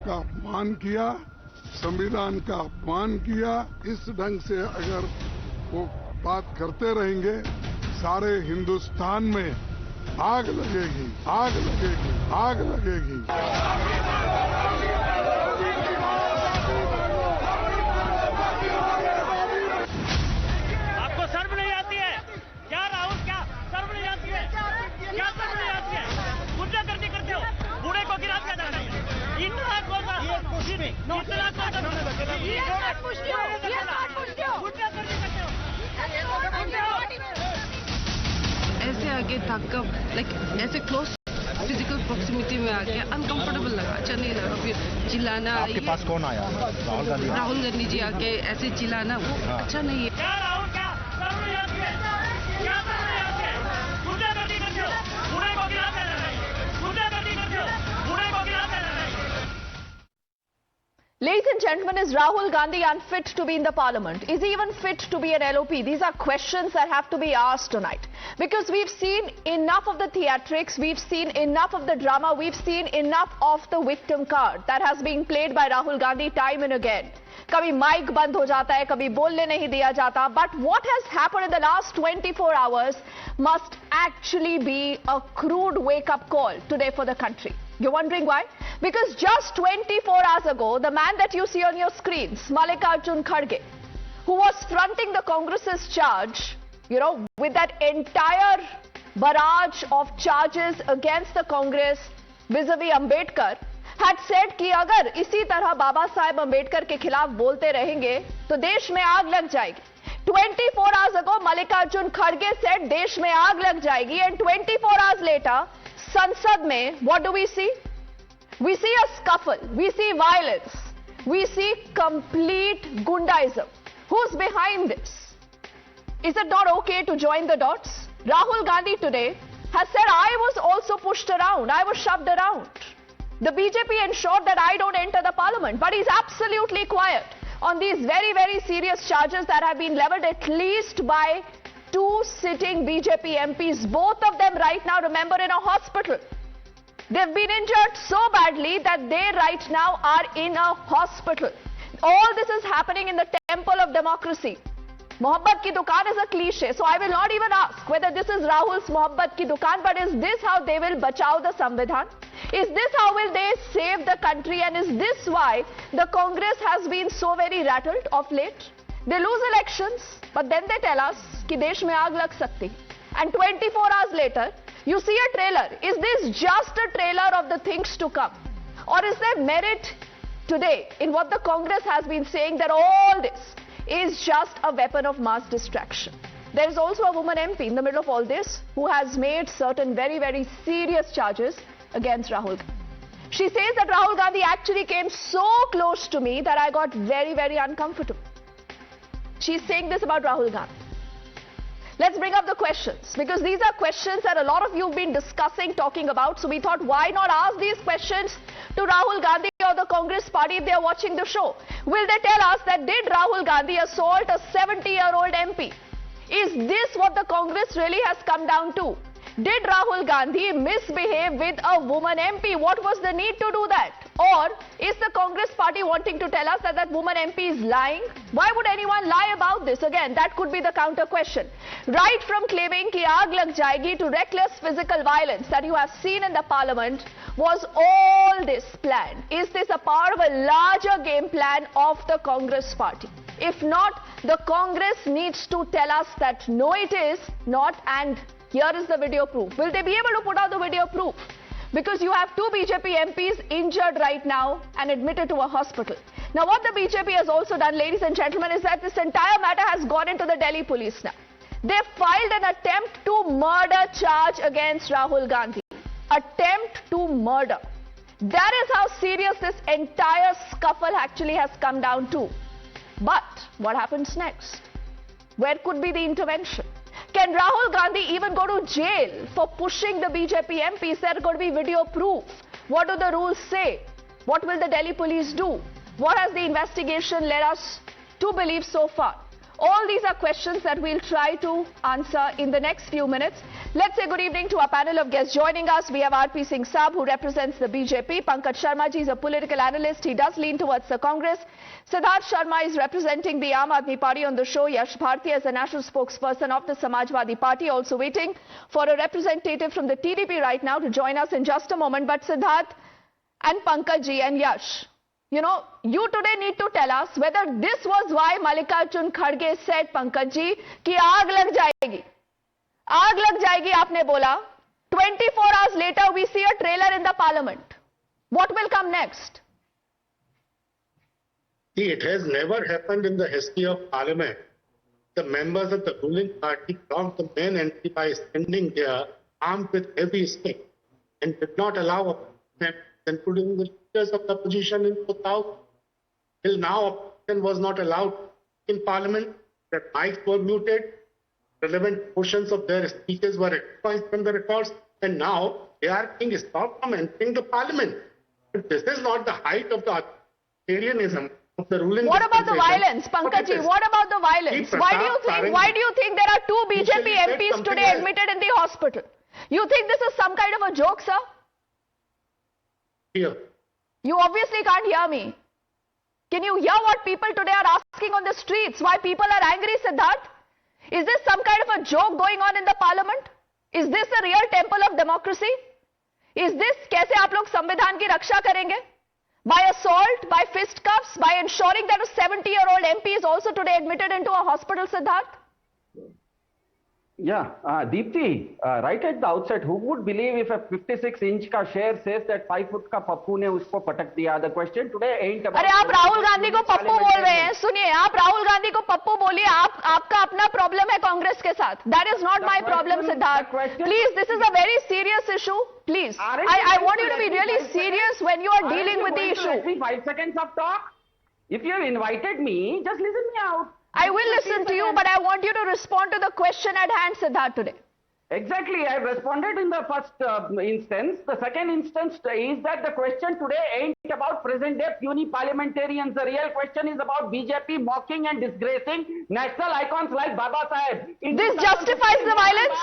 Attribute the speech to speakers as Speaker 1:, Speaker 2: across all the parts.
Speaker 1: का अपमान किया, संविधान का अपमान किया। इस ढंग से अगर वो बात करते रहेंगे, सारे हिंदुस्तान में आग लगेगी, आग लगेगी, आग लगेगी।
Speaker 2: आपको शर्म नहीं आती है क्या राहुल? क्या शर्म नहीं आती है? क्या शर्म नहीं आती है? गुंडागर्दी करते हो, बूढ़े को गिरा दिया जाता है। इतना कौन सा? इतना कौन सा? गुंडागर्दी करते हो।
Speaker 3: ऐसे आगे ताकब लाइक ऐसे क्लोज फिजिकल प्रॉक्सिमिटी में आके अनकंफर्टेबल लगा, अच्छा नहीं लगा। फिर चिल्लाना,
Speaker 4: आपके पास कौन आया?
Speaker 3: राहुल गांधी जी आके ऐसे चिल्लाना वो अच्छा नहीं है।
Speaker 2: क्या राहुल? क्या शर्म नहीं आती है? क्या शर्म नहीं आती है? गुंडागर्दी करते हो, बूढ़े को गिरा दिया जाता है। गुंडागर्दी करते हो, बूढ़े को गिरा दिया जाता है।
Speaker 5: Ladies and gentlemen, is Rahul Gandhi unfit to be in the parliament? Is he even fit to be an LOP? These are questions that have to be asked tonight. Because we've seen enough of the theatrics, we've seen enough of the drama, we've seen enough of the victim card that has been played by Rahul Gandhi time and again. कभी mic बंद हो जाता है, कभी बोलने नहीं दिया जाता. But what has happened in the last 24 hours must actually be a crude wake-up call today for the country. You're wondering why? Because just 24 hours ago, the man that you see on your screens, Mallikarjun Kharge, who was fronting the Congress's charge, with that entire barrage of charges against the Congress vis-a-vis Ambedkar, had said कि अगर इसी तरह बाबा साहेब अंबेडकर के खिलाफ बोलते रहेंगे तो देश में आग लग जाएगी. 24 hours ago, Mallikarjun Kharge said देश में आग लग जाएगी, and 24 hours later, संसद में what do we see? We see a scuffle, we see violence, we see complete gundaism. Who's behind this? Is it not okay to join the dots? Rahul Gandhi today has said, I was also pushed around, I was shoved around. The BJP ensured that I don't enter the parliament, but he's absolutely quiet on these very, very serious charges that have been leveled at least by two sitting BJP MPs, both of them right now, remember, in a hospital. They've been injured so badly that they right now are in a hospital. All this is happening in the temple of democracy. Mohabbat ki dukaan is a cliche, so I will not even ask whether this is Rahul's Mohabbat ki dukaan, but is this how they will bachao the Samvidhan? Is this how will they save the country, and is this why the Congress has been so very rattled of late? They lose elections, but then they tell us कि देश में आग लग सकती. And 24 hours later, you see a trailer. Is this just a trailer of the things to come? Or is there merit today in what the Congress has been saying that all this is just a weapon of mass distraction? There is also a woman MP in the middle of all this who has made certain very, very serious charges against Rahul Gandhi. She says that Rahul Gandhi actually came so close to me that I got very, very uncomfortable. She's saying this about Rahul Gandhi. Let's bring up the questions, because these are questions that a lot of you have been discussing, talking about. So we thought, why not ask these questions to Rahul Gandhi or the Congress party if they are watching the show? Will they tell us that did Rahul Gandhi assault a 70-year-old MP? Is this what the Congress really has come down to? Did Rahul Gandhi misbehave with a woman MP? What was the need to do that? Or is the Congress party wanting to tell us that that woman MP is lying? Why would anyone lie about this? Again, that could be the counter question. Right from claiming ki aag lag jayegi to reckless physical violence that you have seen in the parliament, was all this planned? Is this a part of a larger game plan of the Congress party? If not, the Congress needs to tell us that no, it is not, and here is the video proof. Will they be able to put out the video proof? Because you have two BJP MPs injured right now and admitted to a hospital. Now what the BJP has also done, ladies and gentlemen, is that this entire matter has gone into the Delhi police now. They filed an attempt to murder charge against Rahul Gandhi. Attempt to murder. That is how serious this entire scuffle actually has come down to. But what happens next? Where could be the intervention? Can Rahul Gandhi even go to jail for pushing the BJP MP? Is there going to be video proof? What do the rules say? What will the Delhi police do? What has the investigation led us to believe so far? All these are questions that we'll try to answer in the next few minutes. Let's say good evening to our panel of guests joining us. We have R.P. Singh Saab, who represents the BJP. Pankaj Sharma ji is a political analyst. He does lean towards the Congress. Siddharth Sharma is representing the Aam Aadmi Party on the show. Yash Bharti is the national spokesperson of the Samajwadi Party, also waiting for a representative from the TDP right now to join us in just a moment. But Siddharth and Pankaj ji and Yash, you know, you today need to tell us whether this was why Mallikarjun Kharge said, Pankaj ji, ki aag lag jayegi. आग लग जाएगी आपने बोला. 24 hours later we see a trailer in the parliament. What will come next?
Speaker 4: See, it has never happened in the history of parliament. The members of the ruling party blocked the main entry by standing there armed with heavy stick and did not allow them, including the leaders of the opposition in 2000. Till now, opposition was not allowed in parliament. Their mics were muted. Relevant portions of their speeches were expunged from the records, and now they are being stopped from entering the parliament. But this is not the height of the authoritarianism of the ruling.
Speaker 5: What about the violence, Pankaj ji? What about the violence? Why do you think there are two BJP MPs today admitted in the hospital? You think this is some kind of a joke, sir?
Speaker 4: Here.
Speaker 5: You obviously can't hear me. Can you hear what people today are asking on the streets? Why people are angry, Siddharth? Is this some kind of a joke going on in the parliament? Is this a real temple of democracy? Is this कैसे आप लोग संविधान की रक्षा करेंगे? By assault, by fisticuffs, by ensuring that a 70-year-old MP is also today admitted into a hospital, Siddharth?
Speaker 6: Yeah, Deepti, right at the outset, who would believe if a 56-inch का शेर says that 5 foot का पप्पू ने उसको पटक दिया? The question today ain't about.
Speaker 5: अरे आप राहुल गांधी को पप्पू बोल रहे हैं. सुनिए, आप राहुल गांधी को पप्पू बोलिए. आपका अपना प्रॉब्लम है कांग्रेस के साथ. That is not my problem, Siddharth. Please, this is a very serious issue. Please, I want you to be really serious when you are dealing with the issue.
Speaker 6: 5 seconds of talk. If you have invited me, just listen me out.
Speaker 5: I will listen to you, but I want you to respond to the question at hand, Siddharth, today.
Speaker 6: Exactly. I responded in the first instance. The second instance is that the question today ain't about present-day puny parliamentarians. The real question is about BJP mocking and disgracing national icons like Baba Saheb.
Speaker 5: This justifies the violence?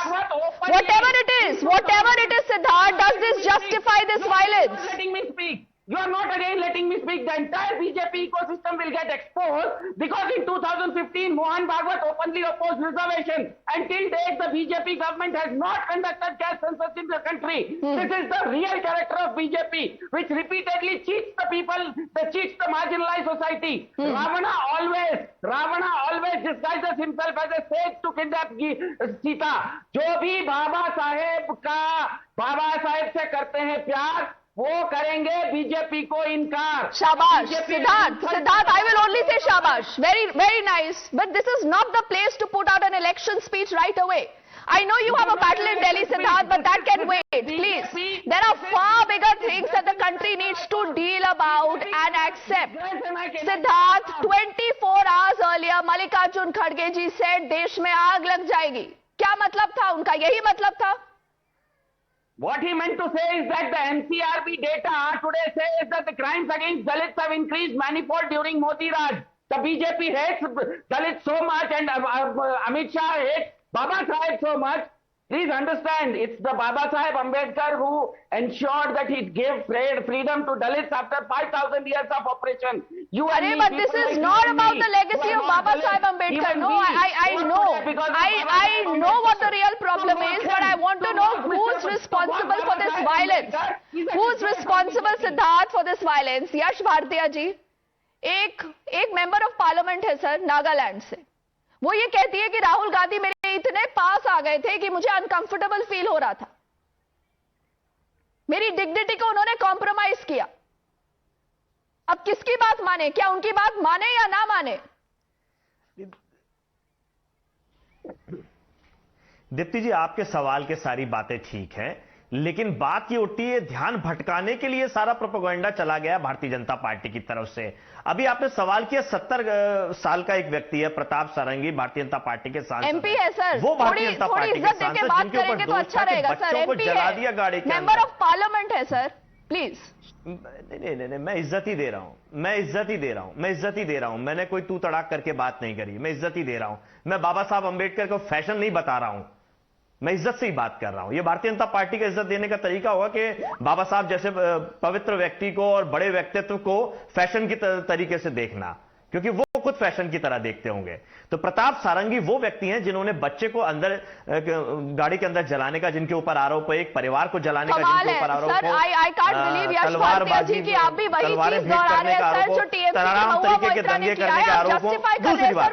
Speaker 5: Whatever it is, Siddharth, does this justify this violence?
Speaker 6: Letting me speak. You are not again letting me speak. The entire BJP ecosystem will get exposed because in 2015, Mohan Bhagwat openly opposed reservation. Until date, the BJP government has not conducted caste census in the country. This is the real character of BJP, which repeatedly cheats the people, cheats the marginalized society. Ravana always disguises himself as a sage to kidnap Sita. जो भी बाबा साहेब से करते हैं प्यार, वो करेंगे BJP को इनकार.
Speaker 5: Shabash, Siddharth, I will only say shabash. Very, very nice. But this is not the place to put out an election speech right away. I know you have a battle in Delhi, Siddharth, but that can wait. Please. There are far bigger things that the country needs to deal about and accept. Siddharth, 24 hours earlier, Mallikarjun Kharge ji said, देश में आग लग जाएगी. क्या मतलब था उनका? यही मतलब था?
Speaker 6: What he meant to say is that the NCRB data today says that the crimes against Dalits have increased manifold during Modi Raj. The BJP hates Dalits so much and Amit Shah hates Baba Saheb so much. Please understand, it's the Baba Saheb Ambedkar who ensured that he gave freedom to Dalits after 5,000 years of oppression.
Speaker 5: But this is not about the legacy of Baba Saheb Ambedkar. No, I know. I know what the real problem is, but I want to know who's responsible for this violence. Who's responsible, Siddharth, for this violence? Yash Bhartiya ji, एक member of parliament है sir Nagaland से. वो ये कहती है कि राहुल गांधी मेरे इतने पास आ गए थे कि मुझे अनकंफर्टेबल फील हो रहा था. मेरी डिग्निटी को उन्होंने कॉम्प्रोमाइज किया. अब किसकी बात माने? क्या उनकी बात माने या ना माने?
Speaker 7: दीप्ति जी, आपके सवाल के सारी बातें ठीक हैं, लेकिन बात ये उठती है ध्यान भटकाने के लिए सारा प्रोपेगेंडा चला गया भारतीय जनता पार्टी की तरफ से. अभी आपने सवाल किया 70 साल का एक व्यक्ति है प्रताप सारंगी, भारतीय जनता पार्टी के सांसद
Speaker 5: एमपी है सर.
Speaker 7: वो भारतीय जनता पार्टी के सांसद जिनके ऊपर
Speaker 5: तो अच्छा रहेगा सर.
Speaker 7: बच्चों को जला दिया गाड़ी के अंदर.
Speaker 5: मेंबर ऑफ पार्लियामेंट है सर. प्लीज.
Speaker 7: नहीं, मैं इज्जत ही दे रहा हूं. मैंने कोई तू तड़ाक करके बात नहीं करी. मैं इज्जत ही दे रहा हूं. मैं बाबा साहब अंबेडकर को फैशन नहीं बता रहा हूं. मैं इज्जत से ही बात कर रहा हूं। ये भारतीय जनता पार्टी का इज्जत देने का तरीका होगा कि बाबा साहब जैसे पवित्र व्यक्ति को और बड़े व्यक्तित्व को फैशन की तरीके से देखना, क्योंकि वो खुद फैशन की तरह देखते होंगे। तो प्रताप सारंगी वो व्यक्ति हैं जिन्होंने बच्चे को अंदर गाड़ी के अंदर जलाने का जिनके ऊपर आरोप है, एक परिवार को जलाने का जिनके ऊपर आरोप है, तलवारबाजी की तलवारें भेंट करने का आरोप हो, तराराम तरीके के दंगे करने का आरोप हो। दूसरी बात,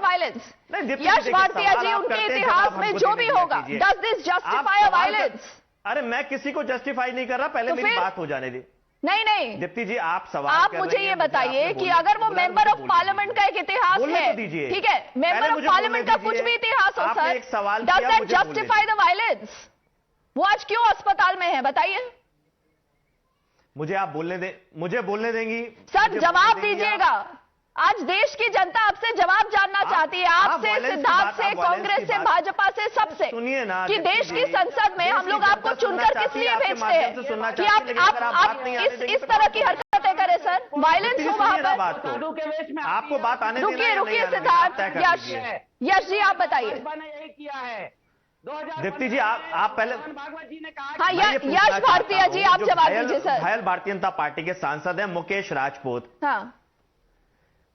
Speaker 5: यश भारतीय जी, उनके इतिहास में जो भी होगा, डज दिस जस्टिफाई वायलेंस?
Speaker 7: अरे मैं किसी को जस्टिफाई नहीं कर रहा, पहले मेरी बात हो जाने दी।
Speaker 5: नहीं
Speaker 7: दीप्ति जी, आप सवाल
Speaker 5: आप मुझे ये बताइए कि अगर वो मेंबर ऑफ पार्लियामेंट का एक इतिहास है, ठीक है, मेंबर ऑफ पार्लियामेंट का कुछ भी इतिहास हो sir, does that justify the violence? वो आज क्यों अस्पताल में है, बताइए
Speaker 7: मुझे। आप मुझे बोलने देंगी
Speaker 5: सर? जवाब दीजिएगा। आज देश की जनता आपसे जवाब जानना चाहती है, आपसे, सिद्धार्थ से, कांग्रेस से, भाजपा से, सबसे,
Speaker 7: सुनिए ना
Speaker 5: कि देश की संसद में हम लोग आपको चुनकर किस लिए भेजते हैं कि आप इस तरह की हरकतें करें सर? वायलेंस हो वहां पर।
Speaker 7: आपको बात आने
Speaker 5: रुकिए सिद्धार्थ, यश जी आप बताइए।
Speaker 6: यही किया है
Speaker 7: दीप्ति जी, आप पहले,
Speaker 6: भागवत जी ने कहा।
Speaker 5: हाँ, यश भारतीय जी आप जवाब दीजिए सर।
Speaker 7: घायल भारतीय जनता पार्टी के सांसद हैं मुकेश राजपूत।
Speaker 5: हाँ,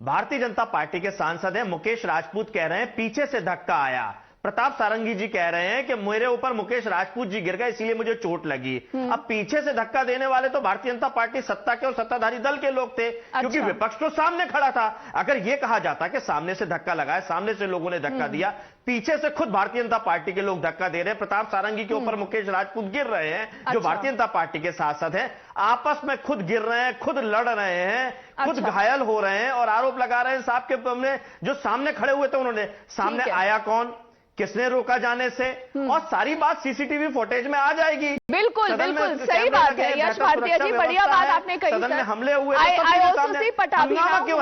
Speaker 7: भारतीय जनता पार्टी के सांसद हैं मुकेश राजपूत कह रहे हैं पीछे से धक्का आया। प्रताप सारंगी जी कह रहे हैं कि मेरे ऊपर मुकेश राजपूत जी गिर गए इसलिए मुझे चोट लगी। अब पीछे से धक्का देने वाले तो भारतीय जनता पार्टी सत्ता के और सत्ताधारी दल के लोग थे, क्योंकि विपक्ष तो सामने खड़ा था। अगर यह कहा जाता कि सामने से धक्का लगाया, सामने से लोगों ने धक्का दिया, पीछे से खुद भारतीय जनता पार्टी के लोग धक्का दे रहे हैं, प्रताप सारंगी के ऊपर मुकेश राजपूत गिर रहे हैं जो भारतीय जनता पार्टी के सांसद हैं, आपस में खुद गिर रहे हैं, खुद लड़ रहे हैं, खुद घायल हो रहे हैं और आरोप लगा रहे हैं साहब के जो सामने खड़े हुए थे उन्होंने। सामने आया कौन, किसने रोका जाने से, और सारी बात सीसीटीवी फुटेज में आ जाएगी।
Speaker 5: बिल्कुल सही बात है यश भारतीय जी, बढ़िया बात आपने कही सर।
Speaker 7: सदन में हमले हुए,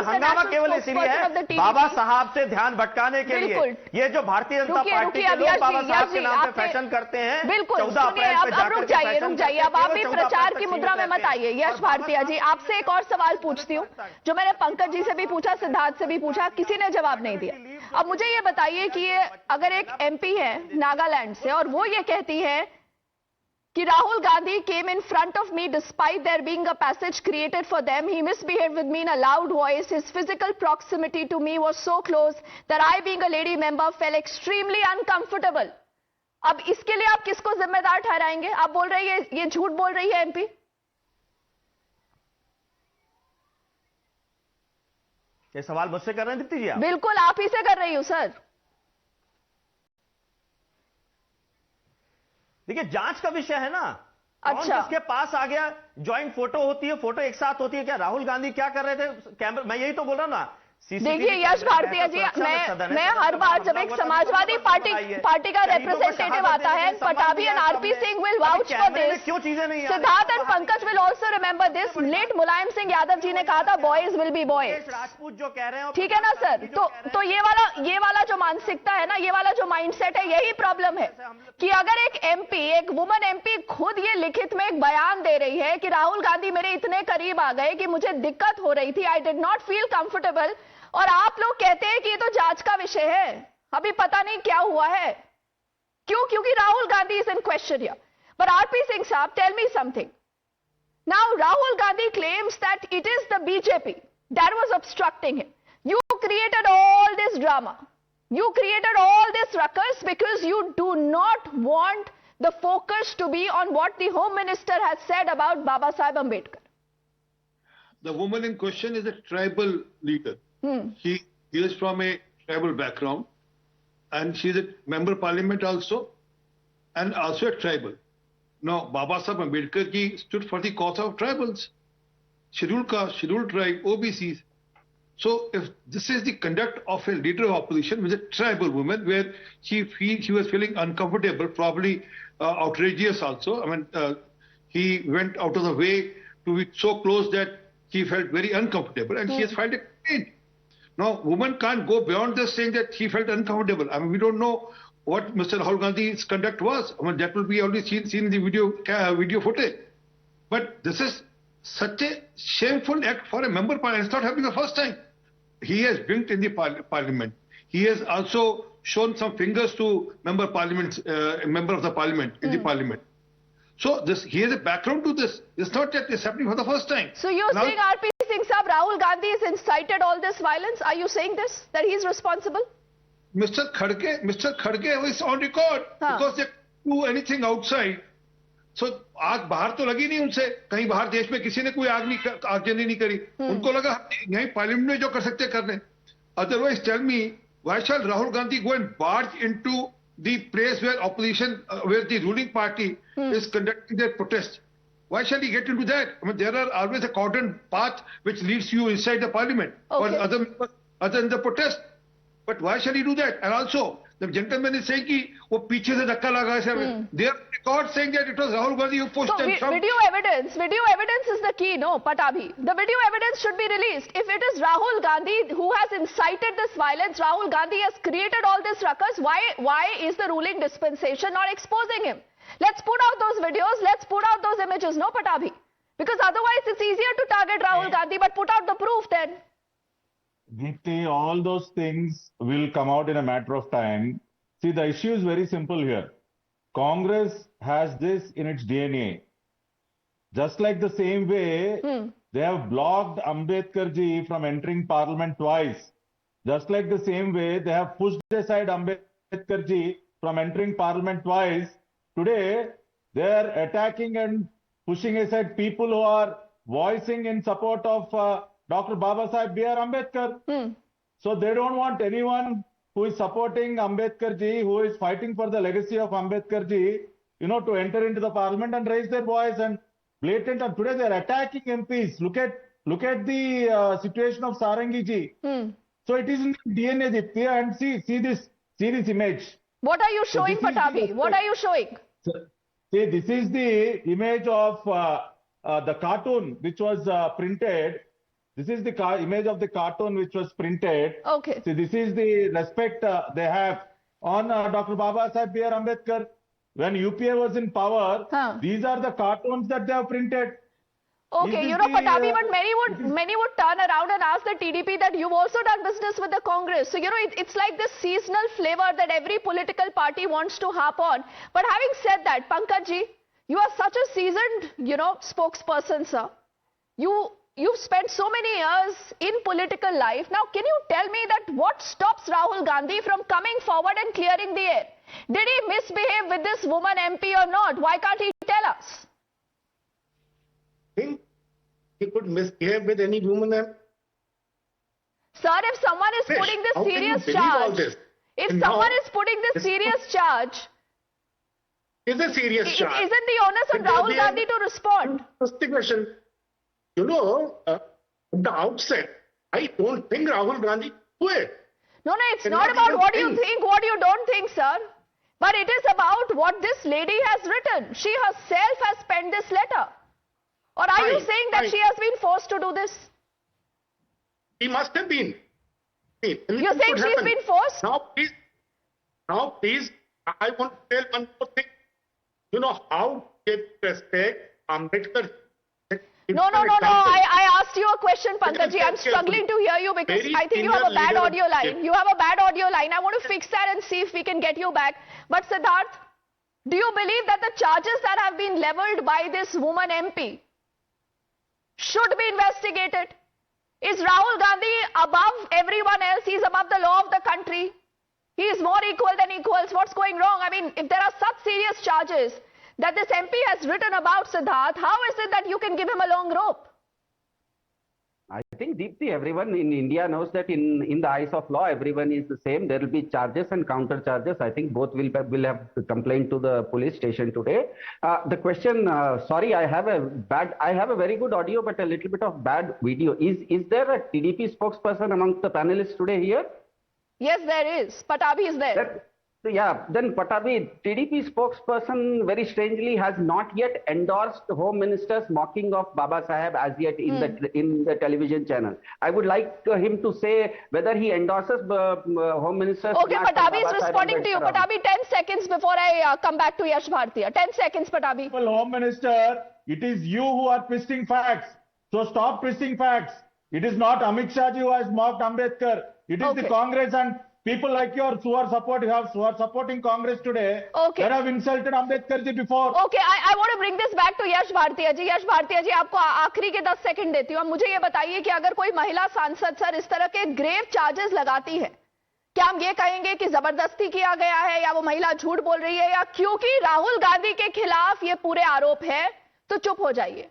Speaker 7: हंगामा केवल इसीलिए है बाबा साहब से ध्यान भटकाने के लिए। ये जो भारतीय जनता पार्टी के लोग बाबा साहब के नाम पे फैशन करते हैं,
Speaker 5: बिल्कुल। अब रुक जाइए, अब आप भी प्रचार की मुद्रा में मत आइए। यश भारतीय जी, आपसे एक और सवाल पूछती हूँ जो मैंने पंकज जी से भी पूछा, सिद्धार्थ से भी पूछा, किसी ने जवाब नहीं दिया। अब मुझे ये बताइए कि अगर एक एमपी है नागालैंड से और वो ये कहती है कि Rahul Gandhi came in front of me despite there being a passage created for them. He misbehaved with me in a loud voice. His physical proximity to me was so close that I, being a lady member, felt extremely uncomfortable. अब इसके लिए आप किसको जिम्मेदार ठहराएंगे? आप बोल रही है ये झूठ बोल रही है एमपी।
Speaker 7: ये सवाल मुझसे कर रहे हैं दीप्ति जी आप?
Speaker 5: बिल्कुल आप ही से कर रही हूं सर।
Speaker 7: देखिए, जांच का विषय है ना।
Speaker 5: अच्छा,
Speaker 7: किसके पास आ गया, ज्वाइंट फोटो होती है, फोटो एक साथ होती है। क्या राहुल गांधी क्या कर रहे थे कैमरा? मैं यही तो बोल रहा हूं ना।
Speaker 5: देखिए यश भारतीय जी, मैं हर बार जब एक समाजवादी पार्टी का रिप्रेजेंटेटिव आता है, Pattabhi and RP Singh will vouch for this, Siddharth and Pankaj will also remember this. Late Mulayam Singh Yadav ji ने कहा था boys will be boys.
Speaker 7: Rajput जो कह रहे हैं,
Speaker 5: ठीक है ना सर? तो ये वाला जो मानसिकता है ना, ये वाला जो माइंडसेट है, यही प्रॉब्लम है कि अगर एक एमपी, एक वुमन एमपी खुद ये लिखित में एक बयान दे रही है कि राहुल गांधी मेरे इतने करीब आ गए कि मुझे दिक्कत हो रही थी, I did not feel comfortable, और आप लोग कहते हैं कि ये तो जांच का विषय है, अभी पता नहीं क्या हुआ है। क्यों? क्योंकि Rahul Gandhi is in question here. But RP Singh साहब, tell me something now. Rahul Gandhi claims that it is the BJP that was obstructing him. You created all this drama, you created all this ruckus because you do not want the focus to be on what the Home Minister has said about Baba Saheb Ambedkar.
Speaker 8: The woman in question is a tribal leader. She is from a tribal background, and she is a member of parliament also, and also a tribal. Now, Baba Saheb Ambedkar ji stood for the cause of tribals, scheduled caste, scheduled tribe, OBCs. So, if this is the conduct of a leader of opposition with a tribal woman, where she was feeling uncomfortable, probably outrageous also. I mean, he went out of the way to be so close that she felt very uncomfortable, and she has filed a complaint. Now, woman can't go beyond this saying that she felt uncomfortable. I mean, we don't know what Mr. Rahul Gandhi's conduct was. I mean, that will be only seen in the video footage. But this is such a shameful act for a member of parliament. It's not happening the first time. He has blinked in the parliament. He has also shown some fingers to member of the parliament in the parliament. So he has a background to this. It's not that it's happening for the first time.
Speaker 5: So you're saying RP Singh Saab, Rahul Gandhi has incited all this violence? Are you saying this, that he's responsible?
Speaker 8: Mr. Khadge is on record because they do anything outside. So आग बाहर तो लगी नहीं उनसे, कहीं बाहर देश में किसी ने कोई आगजनी नहीं करी. उनको लगा यहीं पार्लियामेंट में जो कर सकते करने. Otherwise, tell me, why shall Rahul Gandhi go and barge into the place where where the ruling party is conducting their protest? Why shall he get into that? I mean, there are always a cordon path which leads you inside the parliament or other than the protest. But why shall he do that? And also, the gentleman is saying कि वो पीछे से धक्का लगा है. They are record saying that it was Rahul Gandhi who pushed them.
Speaker 5: Video evidence is the key, no, Pattabhi. The video evidence should be released. If it is Rahul Gandhi who has incited this violence, Rahul Gandhi has created all this ruckus, why is the ruling dispensation not exposing him? Let's put out those videos, let's put out those images, no, Pattabhi? Because otherwise it's easier to target Rahul Gandhi, but put out the proof then.
Speaker 9: Deepti, all those things will come out in a matter of time. See, the issue is very simple here. Congress has this in its DNA. Just like the same way, they have blocked Ambedkar ji from entering parliament twice. Just like the same way, they have pushed aside Ambedkar ji from entering parliament twice. Today, they are attacking and pushing aside people who are voicing in support of Dr. Babasaheb B.R. Ambedkar. So they don't want anyone who is supporting Ambedkar ji, who is fighting for the legacy of Ambedkar ji, to enter into the parliament and raise their voice and blatant. And today they are attacking MPs. Look at the situation of Sarangi ji. So it is in the DNA, Dipti, and see this image.
Speaker 5: What are you showing, Pattabhi? What are you showing?
Speaker 9: See, this is the image of the cartoon which was printed. This is the image of the cartoon which was printed.
Speaker 5: Okay.
Speaker 9: See, this is the respect they have on Dr. Babasaheb B.R. Ambedkar. When UPA was in power, these are the cartoons that they have printed.
Speaker 5: Okay, Pattabhi, but many would turn around and ask the TDP that you've also done business with the Congress. So, it's like this seasonal flavor that every political party wants to harp on. But having said that, Pankaj ji, you are such a seasoned, spokesperson, sir. You've spent so many years in political life. Now, can you tell me that what stops Rahul Gandhi from coming forward and clearing the air? Did he misbehave with this woman MP or not? Why can't he tell us?
Speaker 4: He could misbehave with any woman.
Speaker 5: Sir, if someone is putting this serious charge, if someone is putting this serious charge,
Speaker 4: is a serious charge.
Speaker 5: Isn't the onus on Rahul Gandhi to respond?
Speaker 4: Investigation. From the outset, I don't think Rahul Gandhi do it.
Speaker 5: No, it's not about what you think, what you don't think, sir. But it is about what this lady has written. She herself has penned this letter. Or are you saying that she has been forced to do this?
Speaker 4: She must have been.
Speaker 5: You're saying she's been forced?
Speaker 4: Now, please, I want to tell one more thing. How they respect Ambedkar.
Speaker 5: No. I asked you a question, Pankaj. I'm struggling to hear you because I think you have a bad audio line. You have a bad audio line. I want to fix that and see if we can get you back. But Siddharth, do you believe that the charges that have been leveled by this woman MP should be investigated? Is Rahul Gandhi above everyone else? He's above the law of the country. He is more equal than equals. What's going wrong? I mean, if there are such serious charges that this MP has written about, Siddharth, how is it that you can give him a long rope?
Speaker 6: I think, Deepti, everyone in India knows that in the eyes of law, everyone is the same. There will be charges and counter charges. I think both will have complained to the police station today. The question, sorry, I have a very good audio, but a little bit of bad video. Is there a TDP spokesperson amongst the panelists today here?
Speaker 5: Yes, there is. Pattabhi is there.
Speaker 6: Then Pattabhi, TDP spokesperson very strangely has not yet endorsed Home Minister's mocking of Babasaheb as yet in the television channel. I would like him to say whether he endorses Home Minister's...
Speaker 5: Okay, Pattabhi is responding to you. Pattabhi, 10 seconds before I come back to Yash Bhartiya. 10 seconds, Pattabhi.
Speaker 9: Well, Home Minister, it is you who are twisting facts. So stop twisting facts. It is not Amit Shah ji who has mocked Ambedkar. It is the Congress and people like yours who are supporting Congress today,
Speaker 5: Okay.
Speaker 9: that have insulted Ambedkar ji before.
Speaker 5: Okay, I want to bring this back to यश भारतीय जी. यश भारतीय जी, आपको आखिरी के 10 second देती हूँ. अब मुझे ये बताइए कि अगर कोई महिला सांसद सर इस तरह के ग्रेव चार्जेस लगाती है, क्या हम ये कहेंगे कि जबरदस्ती किया गया है, या वो महिला झूठ बोल रही है, या क्योंकि राहुल गांधी के खिलाफ ये पूरे आरोप है तो चुप हो जाइए?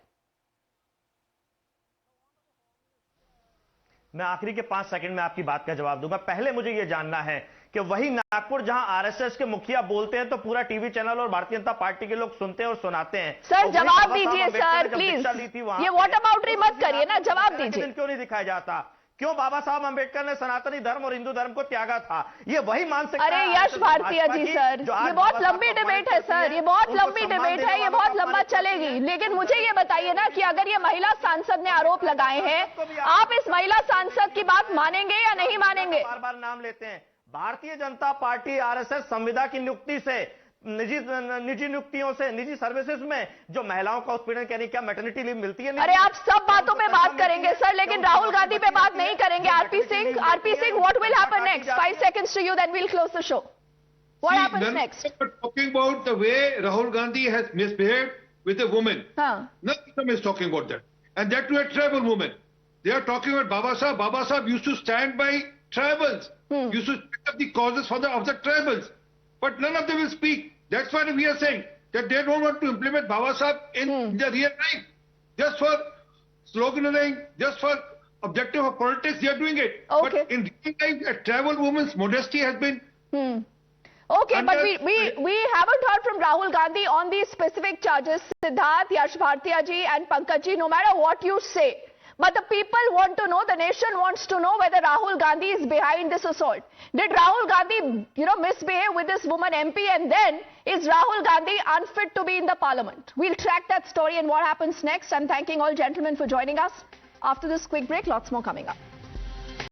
Speaker 7: मैं आखिरी के 5 सेकंड में आपकी बात का जवाब दूंगा. पहले मुझे यह जानना है कि वही नागपुर जहां आरएसएस के मुखिया बोलते हैं तो पूरा टीवी चैनल और भारतीय जनता पार्टी के लोग सुनते हैं और सुनाते हैं.
Speaker 5: सर जवाब दीजिए सर प्लीज. ये वॉट अबाउटरी मत करिए ना, जवाब दीजिए.
Speaker 7: क्यों नहीं दिखाया जाता? क्यों बाबा साहब अंबेडकर ने सनातनी धर्म और हिंदू धर्म को त्यागा था? ये वही मानसिकता.
Speaker 5: अरे यश भारतीय जी सर, ये बहुत लंबी डिबेट है सर, ये बहुत लंबी डिबेट है, ये बहुत लंबा चलेगी. लेकिन मुझे ये बताइए ना कि अगर ये महिला सांसद ने आरोप लगाए हैं, आप इस महिला सांसद की बात मानेंगे या नहीं मानेंगे?
Speaker 7: बार बार नाम लेते हैं. भारतीय जनता पार्टी आरएसएस संविदा की नियुक्ति से, निजी नियुक्तियों से, निजी सर्विसेज में जो महिलाओं का उत्पीड़न, यानी क्या मैटरनिटी लीव मिलती है?
Speaker 5: अरे आप सब बातों पे बात करेंगे सर, लेकिन राहुल गांधी पे बात नहीं करेंगे. RP Singh, what will happen next? 5 seconds to you, then we'll close the show. What happens next?
Speaker 8: Talking about the way Rahul Gandhi has misbehaved with a woman. None of them is talking about that. And that to a tribal woman. They are talking about Baba Sahib. Baba Sahib used to stand by tribals. Used to pick up the causes of the tribals. But none of them will speak. That's why we are saying that they don't want to implement Baba Sahib in the real life. Just for sloganeering, just for objective of politics, they are doing it.
Speaker 5: Okay.
Speaker 8: But in real life, a tribal woman's modesty has been...
Speaker 5: Okay, but we haven't heard from Rahul Gandhi on these specific charges, Siddharth, Yash Bhartiya ji and Pankaj ji, no matter what you say. But the people want to know, the nation wants to know whether Rahul Gandhi is behind this assault. Did Rahul Gandhi, misbehave with this woman MP, and then is Rahul Gandhi unfit to be in the parliament? We'll track that story and what happens next. I'm thanking all gentlemen for joining us. After this quick break, lots more coming up.